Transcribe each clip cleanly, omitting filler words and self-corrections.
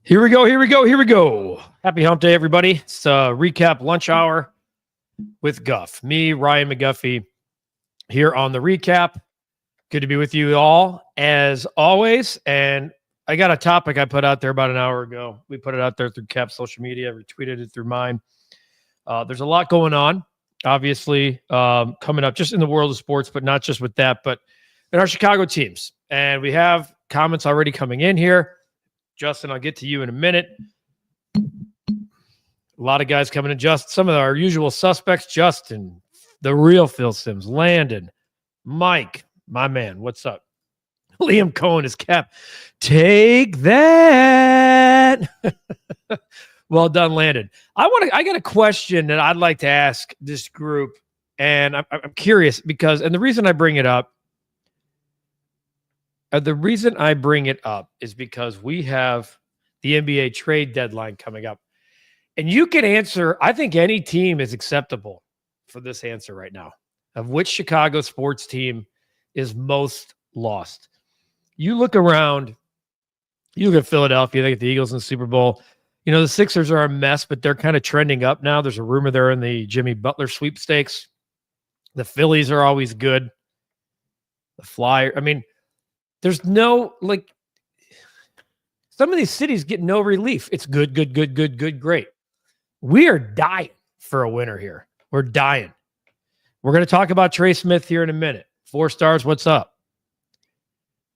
Here we go. Happy hump day, everybody. It's REKAP Lunch Hour with Guff. Me, Ryan McGuffey, here on the REKAP. Good to be with you all, as always. And I got a topic I put out there about an hour ago. We put it out there through Cap social media, retweeted it through mine. There's a lot going on, obviously, coming up just in the world of sports, but not just with that, but in our Chicago teams. And we have comments already coming in here. Justin, I'll get to you in a minute. A lot of guys coming in. Just some of our usual suspects. Justin, the real Phil Sims, Landon, Mike, my man. What's up? Liam Cohen is Cap. Take that. Well done, Landon. I got a question that I'd like to ask this group, and I'm curious because, and the reason I bring it up is because we have the NBA trade deadline coming up. And you can answer, I think any team is acceptable for this answer right now, of which Chicago sports team is most lost. You look around, you look at Philadelphia, they get the Eagles in the Super Bowl. You know, the Sixers are a mess, but they're kind of trending up now. There's a rumor they're in the Jimmy Butler sweepstakes. The Phillies are always good. The Flyers, I mean, there's no, like, some of these cities get no relief. It's good, great. We are dying for a winner here. We're dying. We're going to talk about Trey Smith here in a minute. 4 stars, what's up?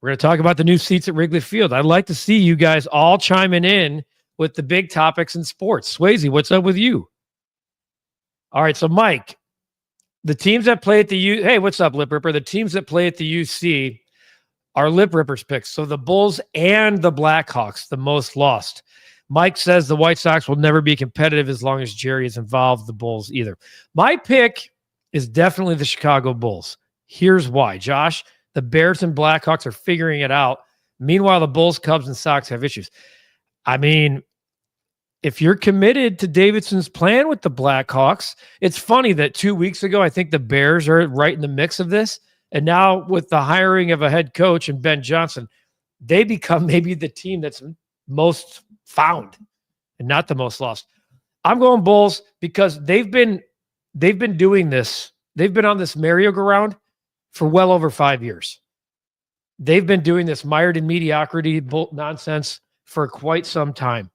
We're going to talk about the new seats at Wrigley Field. I'd like to see you guys all chiming in with the big topics in sports. Swayze, what's up with you? All right, so Mike, the teams that play at the hey, what's up, Lip Ripper? The teams that play at the UC are Lip Rippers picks. So the Bulls and the Blackhawks, the most lost. Mike says the White Sox will never be competitive as long as Jerry is involved, the Bulls either. My pick is definitely the Chicago Bulls. Here's why. Josh, the Bears and Blackhawks are figuring it out. Meanwhile, the Bulls, Cubs, and Sox have issues. I mean, if you're committed to Davidson's plan with the Blackhawks, it's funny that 2 weeks ago, I think the Bears are right in the mix of this. And now with the hiring of a head coach and Ben Johnson, they become maybe the team that's most found and not the most lost. I'm going Bulls because they've been doing this. They've been on this merry-go-round for well over 5 years. They've been doing this mired in mediocrity nonsense for quite some time.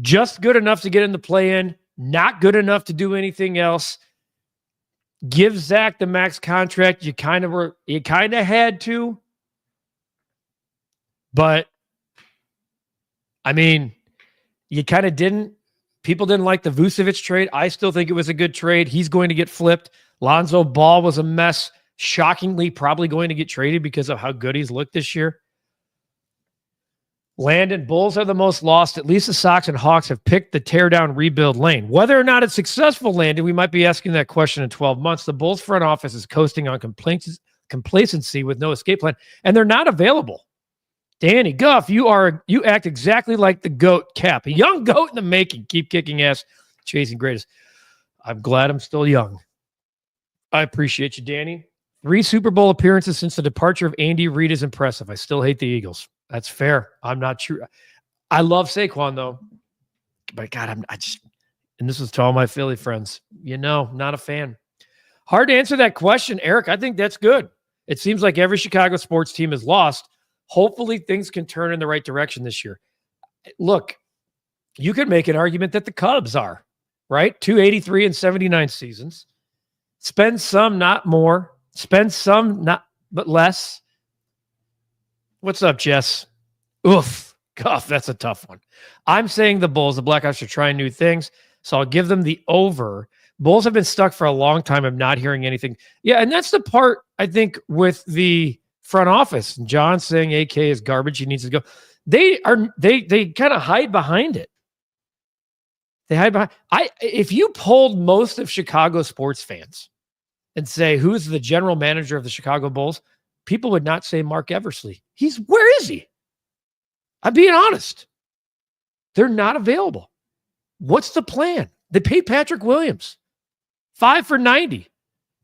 Just good enough to get in the play-in, not good enough to do anything else. Give Zach the max contract. You kind of had to, but I mean, you kind of didn't. People didn't like the Vucevic trade. I still think it was a good trade. He's going to get flipped. Lonzo Ball was a mess. Shockingly, probably going to get traded because of how good he's looked this year. Landon, Bulls are the most lost. At least the Sox and Hawks have picked the tear-down rebuild lane. Whether or not it's successful, Landon, we might be asking that question in 12 months. The Bulls front office is coasting on complacency with no escape plan, and they're not available. Danny, Guff, you act exactly like the GOAT Cap, a young GOAT in the making. Keep kicking ass, chasing greatest. I'm glad I'm still young. I appreciate you, Danny. 3 Super Bowl appearances since the departure of Andy Reid is impressive. I still hate the Eagles. That's fair. I'm not sure. I love Saquon, though. But, God, and this was to all my Philly friends, not a fan. Hard to answer that question, Eric. I think that's good. It seems like every Chicago sports team is lost. Hopefully, things can turn in the right direction this year. Look, you could make an argument that the Cubs are, right? 283 and 79 seasons. Spend some, not more. Spend some, not but less. What's up, Jess? Oof. Guff, that's a tough one. I'm saying the Bulls, the Blackhawks are trying new things, so I'll give them the over. Bulls have been stuck for a long time. I'm not hearing anything. Yeah, and that's the part, I think, with the front office. John saying AK is garbage. He needs to go. They kind of hide behind it. They hide behind. If you polled most of Chicago sports fans and say, who's the general manager of the Chicago Bulls, people would not say Mark Eversley. Where is he? I'm being honest. They're not available. What's the plan? They paid Patrick Williams 5 for $90.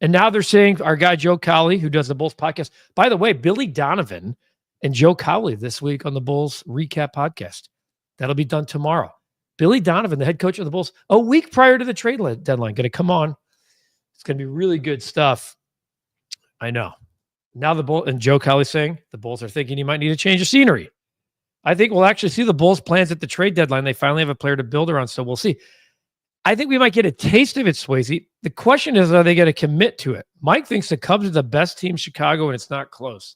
And now they're saying our guy Joe Cowley, who does the Bulls podcast. By the way, Billy Donovan and Joe Cowley this week on the Bulls REKAP podcast. That'll be done tomorrow. Billy Donovan, the head coach of the Bulls, a week prior to the trade deadline, going to come on. It's going to be really good stuff. I know. Now the Bulls, and Joe Kelly's saying the Bulls are thinking he might need a change of scenery. I think we'll actually see the Bulls' plans at the trade deadline. They finally have a player to build around, so we'll see. I think we might get a taste of it, Swayze. The question is, are they going to commit to it? Mike thinks the Cubs are the best team in Chicago, and it's not close.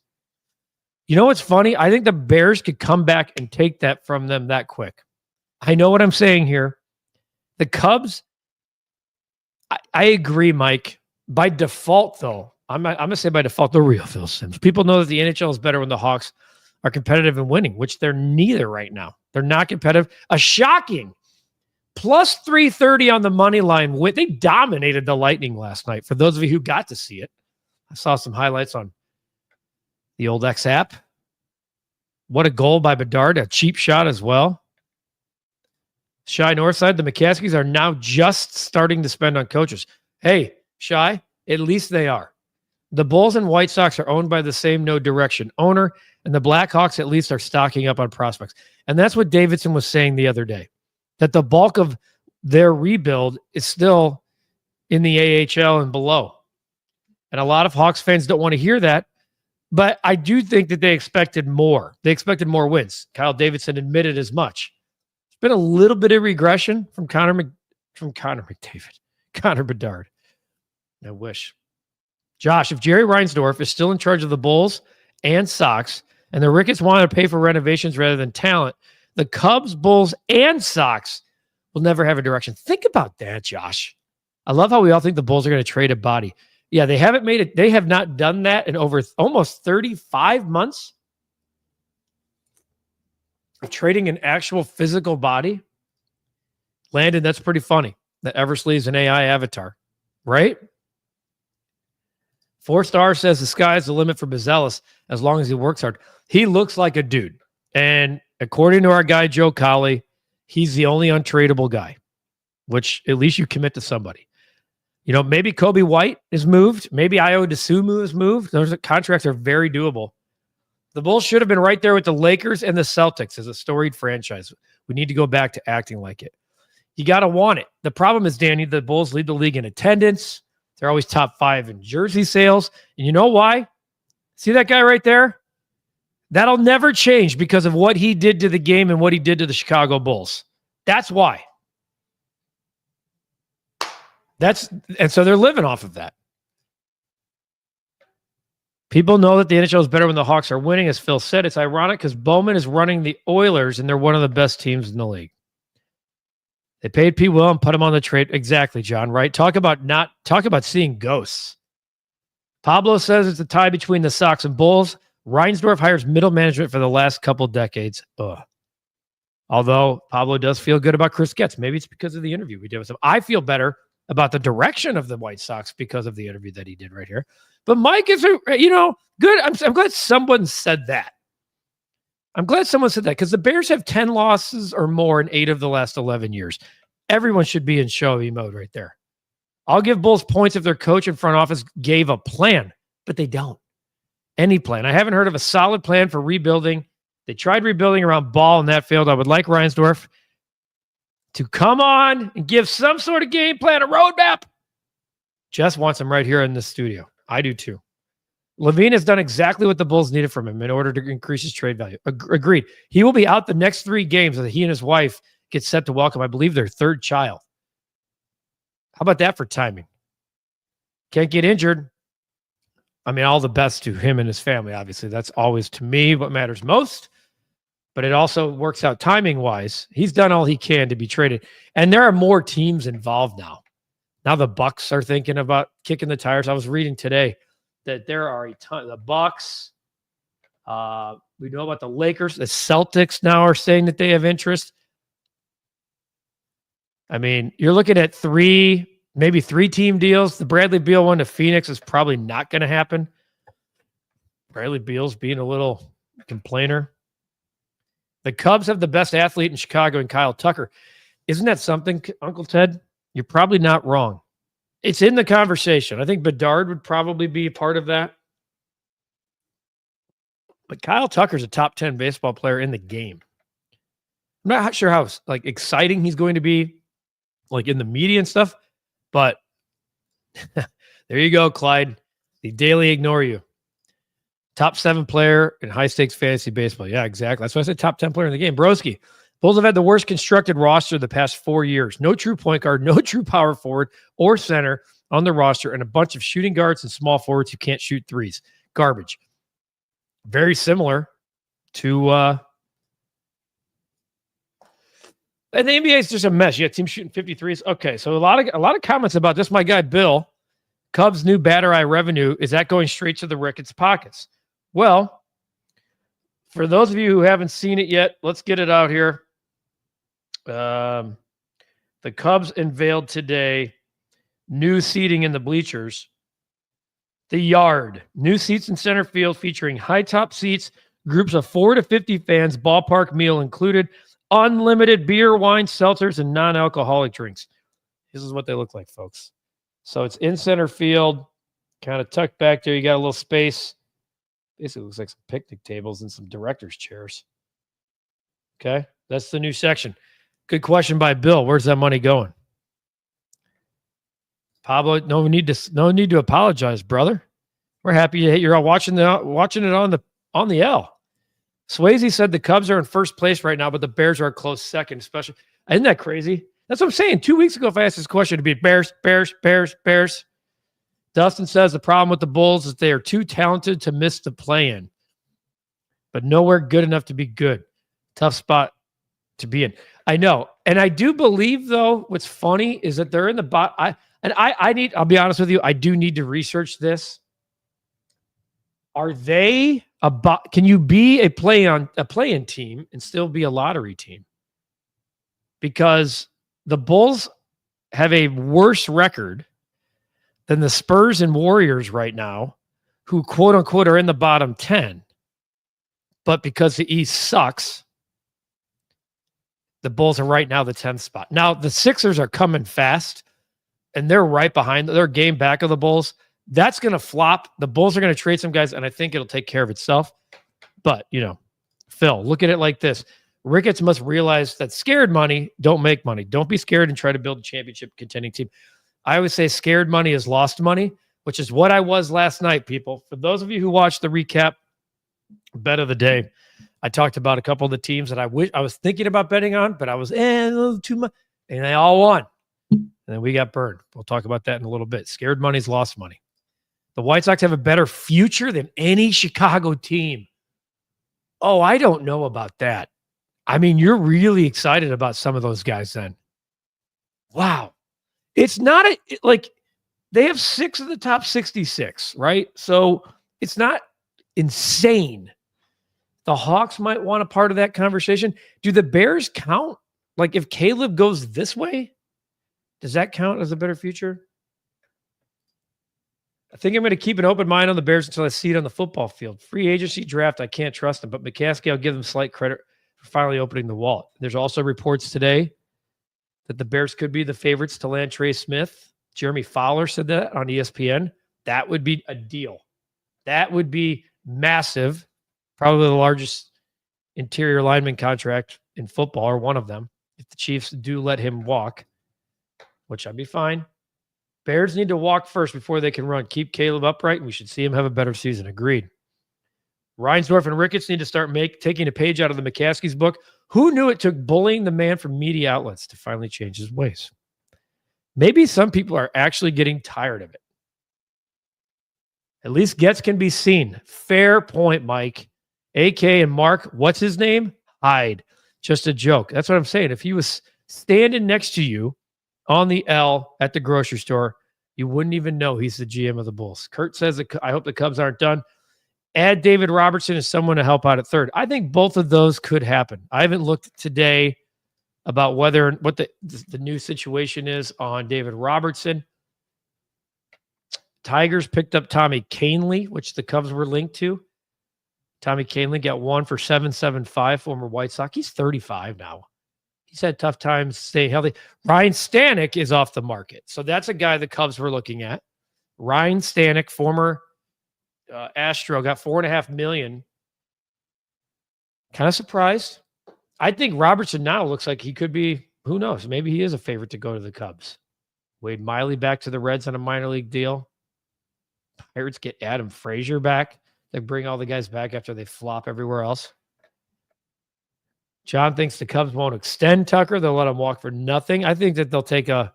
You know what's funny? I think the Bears could come back and take that from them that quick. I know what I'm saying here. The Cubs, I agree, Mike. By default, though, I'm going to say by default, the real Phil Simms. People know that the NHL is better when the Hawks are competitive and winning, which they're neither right now. They're not competitive. A shocking plus 330 on the money line. They dominated the Lightning last night. For those of you who got to see it, I saw some highlights on the old X app. What a goal by Bedard, a cheap shot as well. Shy Northside, the McCaskies are now just starting to spend on coaches. Hey, Shy, at least they are. The Bulls and White Sox are owned by the same no direction owner, and the Blackhawks at least are stocking up on prospects. And that's what Davidson was saying the other day, that the bulk of their rebuild is still in the AHL and below. And a lot of Hawks fans don't want to hear that, but I do think that they expected more. They expected more wins. Kyle Davidson admitted as much. It's been a little bit of regression from Connor Bedard. I wish. Josh, if Jerry Reinsdorf is still in charge of the Bulls and Sox, and the Ricketts want to pay for renovations rather than talent, the Cubs, Bulls, and Sox will never have a direction. Think about that, Josh. I love how we all think the Bulls are going to trade a body. Yeah, they haven't made it. They have not done that in over almost 35 months of trading an actual physical body. Landon, that's pretty funny. That Eversley's an AI avatar, right? 4-star says the sky's the limit for Bezelis as long as he works hard. He looks like a dude. And according to our guy, Joe Colley, he's the only untradeable guy, which at least you commit to somebody. You know, maybe Kobe White is moved. Maybe Ayo Dosunmu is moved. Those contracts are very doable. The Bulls should have been right there with the Lakers and the Celtics as a storied franchise. We need to go back to acting like it. You got to want it. The problem is, Danny, the Bulls lead the league in attendance. They're always top 5 in jersey sales. And you know why? See that guy right there? That'll never change because of what he did to the game and what he did to the Chicago Bulls. That's why. And so they're living off of that. People know that the NHL is better when the Hawks are winning. As Phil said, it's ironic because Bowman is running the Oilers and they're one of the best teams in the league. They paid P. Will and put him on the trade. Exactly, John, right? Talk about seeing ghosts. Pablo says it's a tie between the Sox and Bulls. Reinsdorf hires middle management for the last couple decades. Ugh. Although Pablo does feel good about Chris Getz. Maybe it's because of the interview we did with him. I feel better about the direction of the White Sox because of the interview that he did right here. But Mike is, good. I'm glad someone said that. I'm glad someone said that because the Bears have 10 losses or more in 8 of the last 11 years. Everyone should be in showy mode right there. I'll give Bulls points if their coach and front office gave a plan, but they don't. Any plan. I haven't heard of a solid plan for rebuilding. They tried rebuilding around Ball in that field. I would like Reinsdorf to come on and give some sort of game plan, a roadmap. Jess wants him right here in the studio. I do too. Levine has done exactly what the Bulls needed from him in order to increase his trade value. Agreed. He will be out the next 3 games as he and his wife get set to welcome, I believe, their 3rd child. How about that for timing? Can't get injured. I mean, all the best to him and his family, obviously. That's always, to me, what matters most. But it also works out timing-wise. He's done all he can to be traded. And there are more teams involved now. Now the Bucks are thinking about kicking the tires. I was reading today that there are a ton. The Bucks, we know about the Lakers. The Celtics now are saying that they have interest. I mean, you're looking at 3 team deals. The Bradley Beal one to Phoenix is probably not going to happen. Bradley Beal's being a little complainer. The Cubs have the best athlete in Chicago in Kyle Tucker. Isn't that something, Uncle Ted? You're probably not wrong. It's in the conversation. I think Bedard would probably be a part of that. But Kyle Tucker's a top 10 baseball player in the game. I'm not sure how like exciting he's going to be, like in the media and stuff, but there you go, Clyde. They daily ignore you. Top 7 player in high stakes fantasy baseball. Yeah, exactly. That's why I said top 10 player in the game. Broski. Bulls have had the worst constructed roster the past 4 years. No true point guard, no true power forward or center on the roster, and a bunch of shooting guards and small forwards who can't shoot threes. Garbage. Very similar to and the NBA is just a mess. You got teams shooting 53s. Okay, so a lot of comments about this. My guy Bill, Cubs' new batter eye revenue, is that going straight to the Ricketts pockets? Well, for those of you who haven't seen it yet, let's get it out here. The Cubs unveiled today new seating in the bleachers. The Yard, new seats in center field featuring high top seats, groups of 4 to 50 fans, ballpark meal included, unlimited beer, wine, seltzers, and non-alcoholic drinks. This is what they look like, folks. So it's in center field, kind of tucked back there. You got a little space. Basically looks like some picnic tables and some director's chairs. Okay, that's the new section. Good question by Bill. Where's that money going? Pablo, no need to apologize, brother. We're happy you're all watching it on the L. Swayze said the Cubs are in first place right now, but the Bears are a close second, especially. Isn't that crazy? That's what I'm saying. 2 weeks ago, if I asked this question, it'd be Bears, Bears, Bears, Bears. Dustin says the problem with the Bulls is they are too talented to miss the play-in, but nowhere good enough to be good. Tough spot to be in. I know. And I do believe, though, what's funny is that they're in the bottom. I'll be honest with you, I do need to research this. Are they can you be a play-in team and still be a lottery team? Because the Bulls have a worse record than the Spurs and Warriors right now, who quote unquote are in the bottom 10. But because the East sucks, the Bulls are right now the 10th spot. Now the Sixers are coming fast and they're right behind. They're a game back of the Bulls. That's going to flop. The Bulls are going to trade some guys, and I think it'll take care of itself. But, Phil, look at it like this. Ricketts must realize that scared money don't make money. Don't be scared and try to build a championship contending team. I always say scared money is lost money, which is what I was last night, people. For those of you who watched the recap bet of the day, I talked about a couple of the teams that I was thinking about betting on, but I was a little too much, and they all won. And then we got burned. We'll talk about that in a little bit. Scared money is lost money. The White Sox have a better future than any Chicago team. Oh, I don't know about that. I mean, you're really excited about some of those guys then. Wow. It's not they have 6 of the top 66, right? So it's not insane. The Hawks might want a part of that conversation. Do the Bears count? Like if Caleb goes this way, does that count as a better future? I think I'm going to keep an open mind on the Bears until I see it on the football field. Free agency draft, I can't trust them, but McCaskey, I'll give them slight credit for finally opening the wallet. There's also reports today that the Bears could be the favorites to land Trey Smith. Jeremy Fowler said that on ESPN. That would be a deal. That would be massive. Probably the largest interior lineman contract in football, or one of them, if the Chiefs do let him walk, which I'd be fine. Bears need to walk first before they can run. Keep Caleb upright, and we should see him have a better season. Agreed. Reinsdorf and Ricketts need to start taking a page out of the McCaskey's book. Who knew it took bullying the man from media outlets to finally change his ways? Maybe some people are actually getting tired of it. At least Getz can be seen. Fair point, Mike. AK and Mark, what's his name? Hyde. Just a joke. That's what I'm saying. If he was standing next to you on the L at the grocery store, you wouldn't even know he's the GM of the Bulls. Kurt says, I hope the Cubs aren't done. Add David Robertson as someone to help out at third. I think both of those could happen. I haven't looked today about what the new situation is on David Robertson. Tigers picked up Tommy Kahnle, which the Cubs were linked to. Tommy Kahnle got one for $7.75, former White Sox. He's 35 now. He's had tough times staying healthy. Ryan Stanek is off the market. So that's a guy the Cubs were looking at. Ryan Stanek, former Astro, got $4.5 million. Kind of surprised. I think Robertson now looks like he could be, who knows, maybe he is a favorite to go to the Cubs. Wade Miley back to the Reds on a minor league deal. Pirates get Adam Frazier back. They bring all the guys back after they flop everywhere else. John thinks the Cubs won't extend Tucker. They'll let him walk for nothing. I think that they'll take a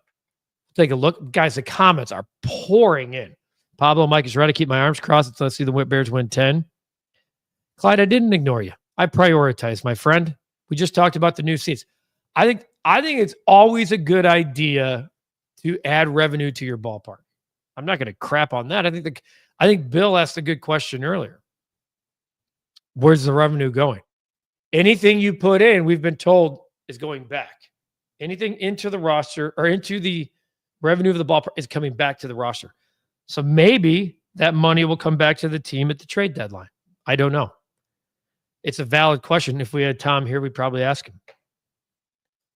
look. Guys, the comments are pouring in. Pablo Mike is ready to keep my arms crossed until I see the Bears win 10. Clyde, I didn't ignore you. I prioritize, my friend. We just talked about the new seats. I think it's always a good idea to add revenue to your ballpark. I'm not going to crap on that. I think Bill asked a good question earlier. Where's the revenue going? Anything you put in, we've been told, is going back. Anything into the roster or into the revenue of the ballpark is coming back to the roster. So maybe that money will come back to the team at the trade deadline. I don't know. It's a valid question. If we had Tom here, we'd probably ask him.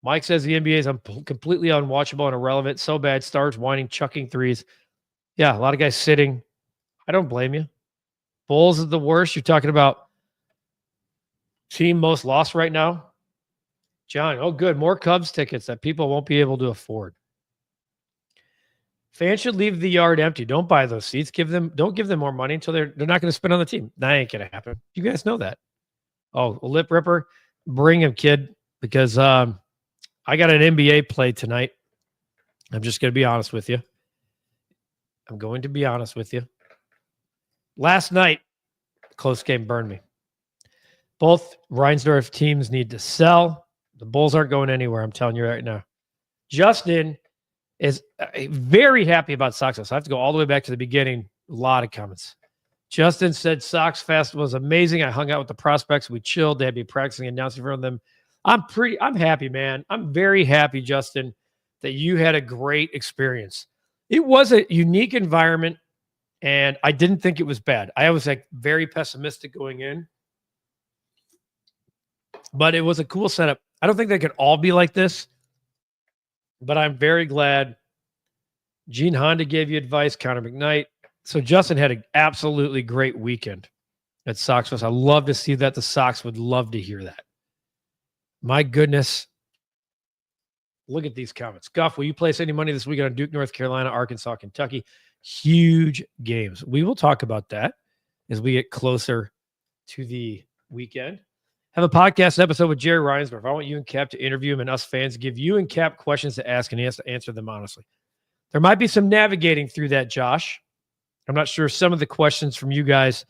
Mike says the NBA is completely unwatchable and irrelevant. So bad. Stars whining, chucking threes. Yeah, a lot of guys sitting. I don't blame you. Bulls is the worst. You're talking about team most lost right now. John, oh good. More Cubs tickets that people won't be able to afford. Fans should leave the yard empty. Don't buy those seats. Don't give them more money until they're not going to spend on the team. That ain't going to happen. You guys know that. Oh, Lip Ripper, bring him, kid, because I got an NBA play tonight. I'm just going to be honest with you. Last night, close game burned me. Both Reinsdorf teams need to sell. The Bulls aren't going anywhere. I'm telling you right now. Justin is very happy about Sox. So I have to go all the way back to the beginning. A lot of comments. Justin said Sox Fest was amazing. I hung out with the prospects. We chilled. They had me practicing announcing for them. I'm happy, man. I'm very happy, Justin, that you had a great experience. It was a unique environment, and I didn't think it was bad. I was very pessimistic going in, but it was a cool setup. I don't think they could all be like this, but I'm very glad. Gene Honda gave you advice, Connor McKnight. So Justin had an absolutely great weekend at Sox Fest. I love to see that. The Sox would love to hear that. My goodness. Look at these comments. Guff, will you place any money this weekend on Duke, North Carolina, Arkansas, Kentucky? Huge games. We will talk about that as we get closer to the weekend. Have a podcast episode with Jerry Reinsdorf. I want you and Cap to interview him and us fans give you and Cap questions to ask, and he has to answer them honestly. There might be some navigating through that, Josh. I'm not sure some of the questions from you guys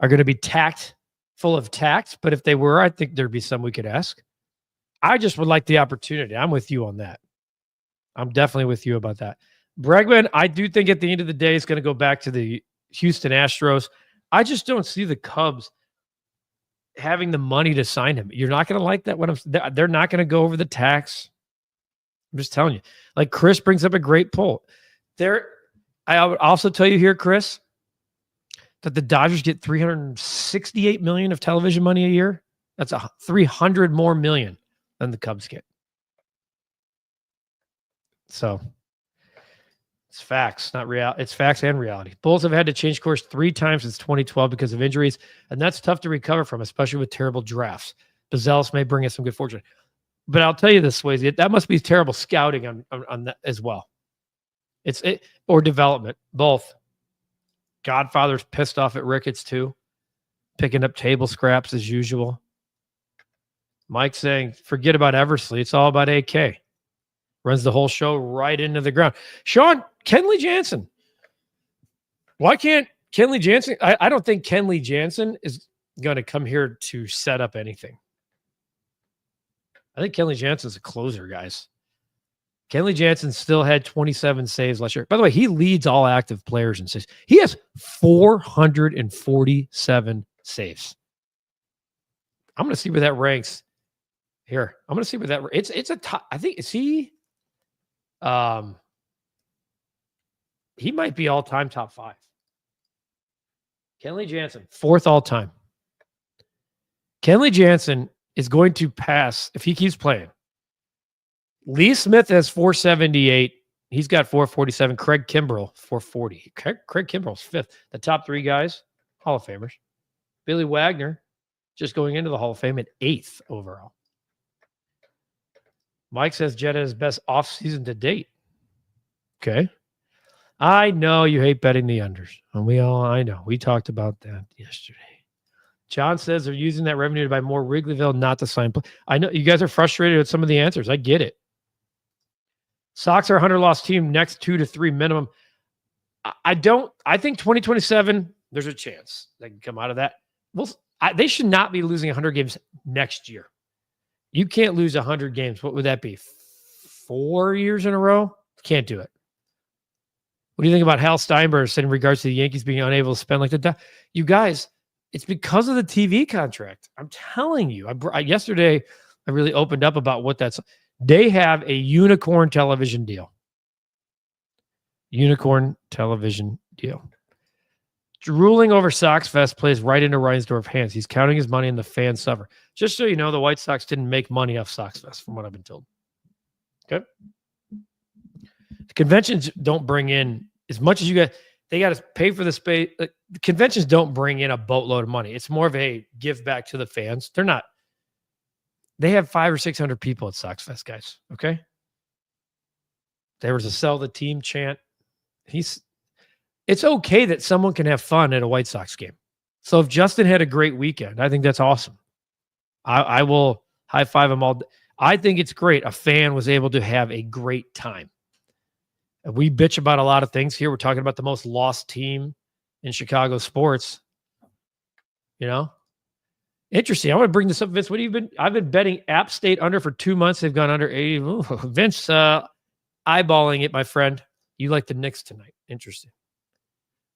are going to be full of tact, but if they were, I think there'd be some we could ask. I just would like the opportunity. I'm with you on that. I'm definitely with you about that. Bregman, I do think at the end of the day, it's going to go back to the Houston Astros. I just don't see the Cubs having the money to sign him. You're not going to like that. They're not going to go over the tax. I'm just telling you. Like Chris brings up a great poll. I would also tell you here, Chris, that the Dodgers get $368 million of television money a year. That's $300 more million than the Cubs get. So it's facts, not real. It's facts and reality. Bulls have had to change course 3 times since 2012 because of injuries, and that's tough to recover from, especially with terrible drafts. Bazelis may bring us some good fortune. But I'll tell you this, Swayze, that must be terrible scouting on that as well. Or development, both. Godfather's pissed off at Ricketts too, picking up table scraps as usual. Mike saying, forget about Eversley. It's all about AK. Runs the whole show right into the ground. Sean, Kenley Jansen. Why can't Kenley Jansen? I don't think Kenley Jansen is going to come here to set up anything. I think Kenley Jansen's a closer, guys. Kenley Jansen still had 27 saves last year. By the way, he leads all active players in saves. He has 447 saves. I'm going to see where that ranks here. I'm going to see where that it's a top. I think he might be all-time top 5. Kenley Jansen, 4th all-time. Kenley Jansen is going to pass if he keeps playing. Lee Smith has 478. He's got 447. Craig Kimbrell, 440. Craig Kimbrell's 5th. The top 3 guys, Hall of Famers. Billy Wagner, just going into the Hall of Fame at 8th overall. Mike says Jetta is best offseason to date. Okay. I know you hate betting the unders. And I know. We talked about that yesterday. John says they're using that revenue to buy more Wrigleyville, not to sign. I know you guys are frustrated with some of the answers. I get it. Sox are a 100-loss team, next 2 to 3 minimum. I think 2027, there's a chance they can come out of that. They should not be losing 100 games next year. You can't lose 100 games. What would that be? 4 years in a row? Can't do it. What do you think about Hal Steinbrenner in regards to the Yankees being unable to spend like that? You guys, it's because of the TV contract. I'm telling you. Yesterday, I really opened up about what that's. They have a unicorn television deal. Unicorn television deal. Ruling over Sox Fest plays right into Reinsdorf's hands. He's counting his money and the fans suffer. Just so you know, the White Sox didn't make money off Sox Fest, from what I've been told. Okay. The conventions don't bring in as much as you got. They got to pay for the space. The conventions don't bring in a boatload of money. It's more of a give back to the fans. They're not. They have 500 or 600 people at Sox Fest, guys. Okay. There was a sell the team chant. It's okay that someone can have fun at a White Sox game. So if Justin had a great weekend, I think that's awesome. I will high five him all. I think it's great. A fan was able to have a great time. We bitch about a lot of things here. We're talking about the most lost team in Chicago sports. You know, interesting. I want to bring this up, Vince. I've been betting App State under for 2 months. They've gone under 80. Ooh, Vince, eyeballing it, my friend. You like the Knicks tonight. Interesting.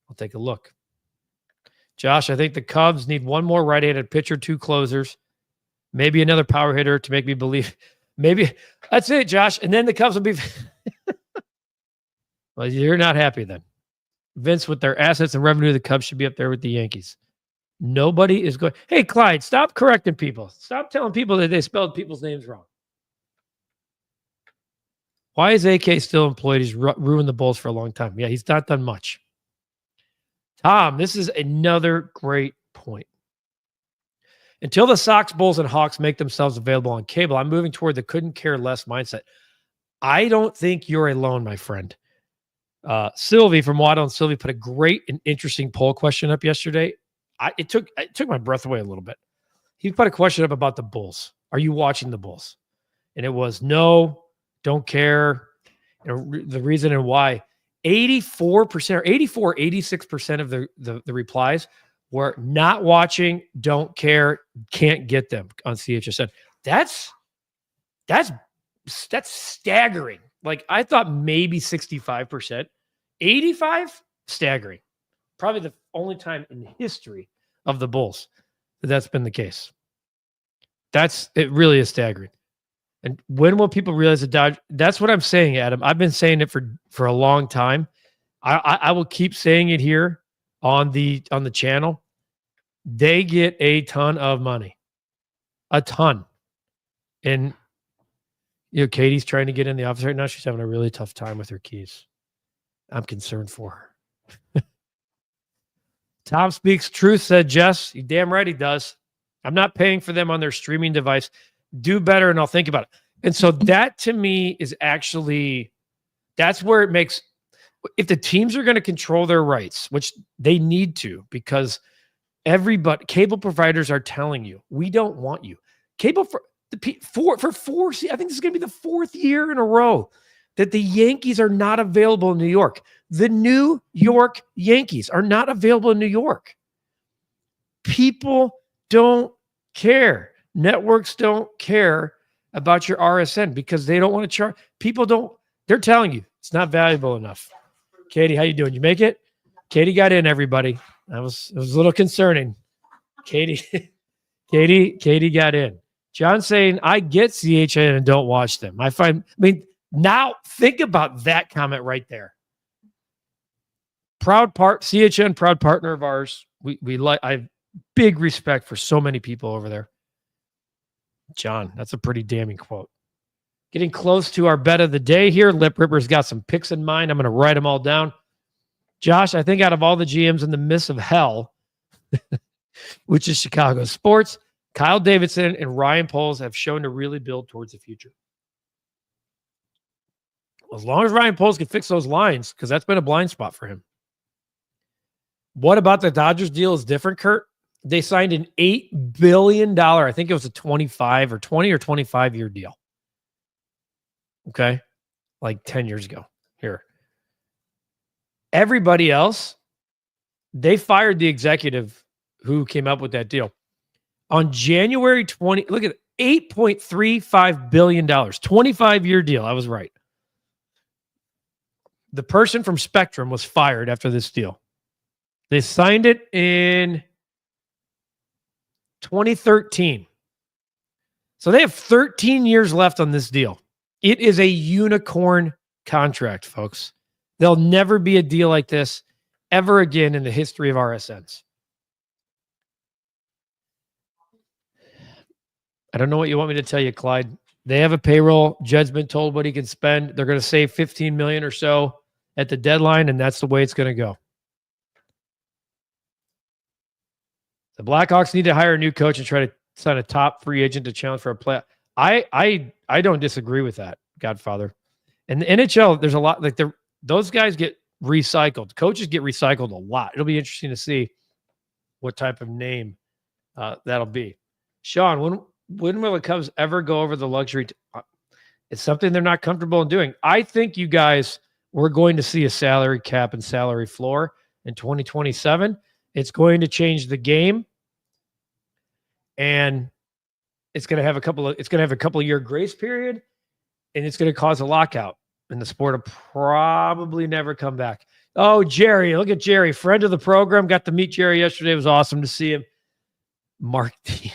I'll take a look. Josh, I think the Cubs need one more right-handed pitcher, 2 closers, maybe another power hitter to make me believe. Maybe that's it, Josh. And then the Cubs will be. Well, you're not happy then. Vince, with their assets and revenue, the Cubs should be up there with the Yankees. Nobody is going. Hey, Clyde, stop correcting people. Stop telling people that they spelled people's names wrong. Why is AK still employed? He's ruined the Bulls for a long time. Yeah, he's not done much. Tom, this is another great point. Until the Sox, Bulls, and Hawks make themselves available on cable, I'm moving toward the couldn't care less mindset. I don't think you're alone, my friend. Sylvie from Waddle and Sylvie put a great and interesting poll question up yesterday. It took my breath away a little bit. He put a question up about the Bulls. Are you watching the Bulls? And it was no, don't care. The reason and why. 84% or 86% of the replies were not watching, don't care, can't get them on CHSN. That's staggering. Like I thought maybe 65%. 85? Staggering. Probably the only time in history of the Bulls that's been the case. It really is staggering. And when will people realize that Dodge? That's what I'm saying, Adam. I've been saying it for a long time. I will keep saying it here on the channel. They get a ton of money. A ton. And Katie's trying to get in the office right now. She's having a really tough time with her keys. I'm concerned for her. Tom speaks truth, said Jess. You damn right he does. I'm not paying for them on their streaming device. Do better, and I'll think about it. And so that, to me, is actually, that's where it makes, if the teams are going to control their rights, which they need to, because cable providers are telling you, we don't want you. Cable for 4, I think this is going to be the 4th year in a row that the Yankees are not available in New York. The New York Yankees are not available in New York. People don't care. Networks don't care about your RSN because they don't want to charge. They're telling you it's not valuable enough. Katie, how you doing? You make it? Katie got in, everybody. It was a little concerning. Katie got in. John saying, I get CHN and don't watch them. Now think about that comment right there. CHN, proud partner of ours. I have big respect for so many people over there. John, that's a pretty damning quote. Getting close to our bet of the day here. Lip Ripper's got some picks in mind. I'm going to write them all down. Josh, I think out of all the GMs in the midst of hell, which is Chicago sports, Kyle Davidson and Ryan Poles have shown to really build towards the future. As long as Ryan Poles can fix those lines, because that's been a blind spot for him. What about the Dodgers deal is different, Kurt? They signed an $8 billion, I think it was a 25 or 20 or 25-year deal. Okay? Like 10 years ago. Here. Everybody else, they fired the executive who came up with that deal. On January 20, look at it, $8.35 billion, 25-year deal. I was right. The person from Spectrum was fired after this deal. They signed it in 2013. So they have 13 years left on this deal. It is a unicorn contract, folks. There'll never be a deal like this ever again in the history of RSNs. I don't know what you want me to tell you, Clyde. They have a payroll. Jed's been told what he can spend. They're going to save $15 million or so at the deadline, and that's the way it's going to go. The Blackhawks need to hire a new coach and try to sign a top free agent to challenge for a play. I don't disagree with that, Godfather. And the NHL, there's a lot like those guys get recycled. Coaches get recycled a lot. It'll be interesting to see what type of name that'll be. Sean, when will the Cubs ever go over the luxury? It's something they're not comfortable in doing. I think you guys, we're going to see a salary cap and salary floor in 2027. It's going to change the game, and it's going to have a couple of year grace period, and it's going to cause a lockout, and the sport will probably never come back. Oh, Jerry, look at Jerry, friend of the program. Got to meet Jerry yesterday. It was awesome to see him. Martin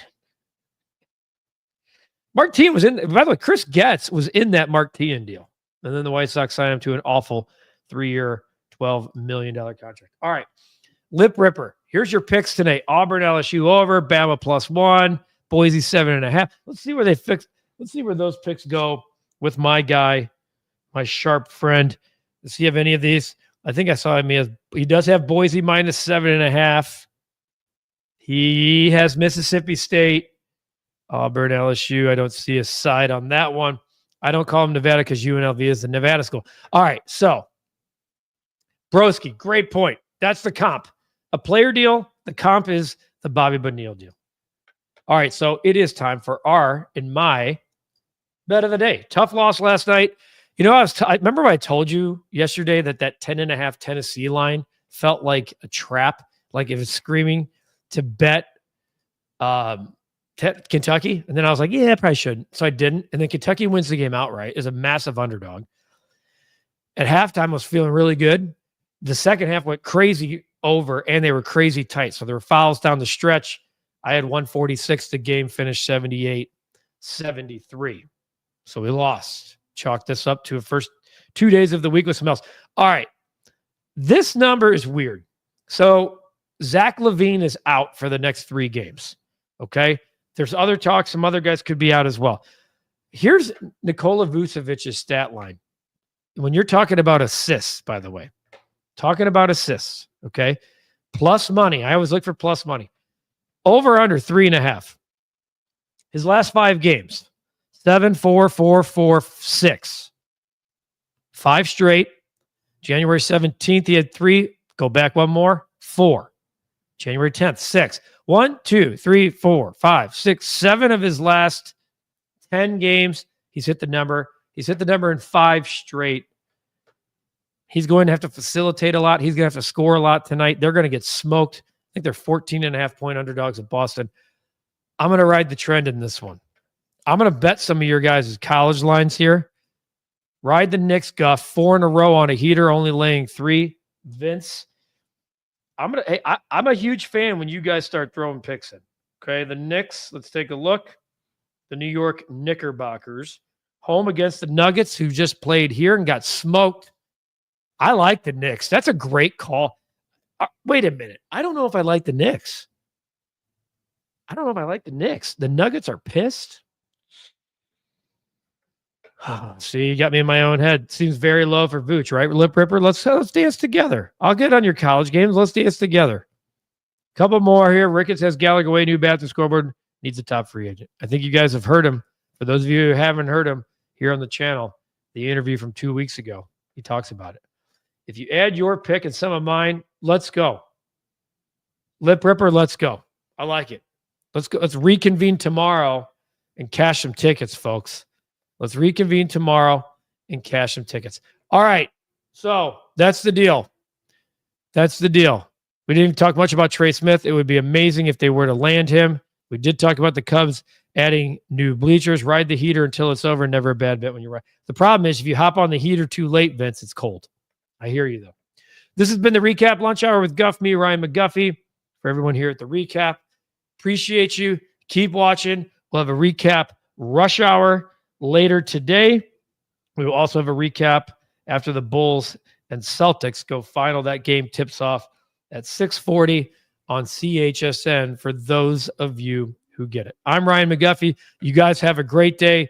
was in. By the way, Chris Getz was in that Martin deal, and then the White Sox signed him to an awful 3-year, $12 million contract. All right. Lip Ripper. Here's your picks tonight. Auburn, LSU over, Bama +1, Boise 7.5. Let's see where Let's see where those picks go with my guy, my sharp friend. Does he have any of these? I think I saw him. He does have Boise -7.5. He has Mississippi State, Auburn, LSU. I don't see a side on that one. I don't call him Nevada because UNLV is the Nevada school. All right, so Broski, great point. That's the comp. A player deal, the comp is the Bobby Bonilla deal. All right, so it is time for my bet of the day. Tough loss last night. You know, I remember I told you yesterday that 10.5 Tennessee line felt like a trap, like it was screaming to bet Kentucky. And then I was like, yeah, I probably shouldn't. So I didn't. And then Kentucky wins the game outright, is a massive underdog. At halftime, I was feeling really good. The second half went crazy over, and they were crazy tight. So there were fouls down the stretch. I had 146. The game finished 78-73. So we lost. Chalk this up to the first 2 days of the week with some else. All right. This number is weird. So Zach LaVine is out for the next 3 games. Okay. There's other talk. Some other guys could be out as well. Here's Nikola Vucevic's stat line. When you're talking about assists, by the way, okay? Plus money. I always look for plus money. Over under 3.5. His last 5 games, 7, 4, 4, 4, 6. 5 straight. January 17th, he had 3. Go back one more. 4. January 10th, 6. 1, 2, 3, 4, 5, 6, 7 of his last 10 games. He's hit the number. He's hit the number in 5 straight. He's going to have to facilitate a lot. He's going to have to score a lot tonight. They're going to get smoked. I think they're 14.5-point underdogs at Boston. I'm going to ride the trend in this one. I'm going to bet some of your guys' college lines here. Ride the Knicks, Guff. 4 in a row on a heater, only laying 3. Vince, I'm a huge fan when you guys start throwing picks in. Okay, the Knicks, let's take a look. The New York Knickerbockers, home against the Nuggets, who just played here and got smoked. I like the Knicks. That's a great call. Wait a minute. I don't know if I like the Knicks. The Nuggets are pissed. See, you got me in my own head. Seems very low for Vooch, right? Lip Ripper, let's dance together. I'll get on your college games. Let's dance together. Couple more here. Ricketts has Gallagher away, new bathroom scoreboard. Needs a top free agent. I think you guys have heard him. For those of you who haven't heard him here on the channel, the interview from 2 weeks ago. He talks about it. If you add your pick and some of mine, let's go. Lip Ripper, let's go. I like it. Let's go. Let's reconvene tomorrow and cash some tickets, folks. Let's reconvene tomorrow and cash some tickets. All right. So that's the deal. That's the deal. We didn't talk much about Trey Smith. It would be amazing if they were to land him. We did talk about the Cubs adding new bleachers. Ride the heater until it's over. Never a bad bet when you're right. The problem is if you hop on the heater too late, Vince, it's cold. I hear you, though. This has been the Recap Lunch Hour with Guff, me, Ryan McGuffey. For everyone here at the Recap, appreciate you. Keep watching. We'll have a Recap Rush Hour later today. We will also have a recap after the Bulls and Celtics go final. That game tips off at 6:40 on CHSN for those of you who get it. I'm Ryan McGuffey. You guys have a great day.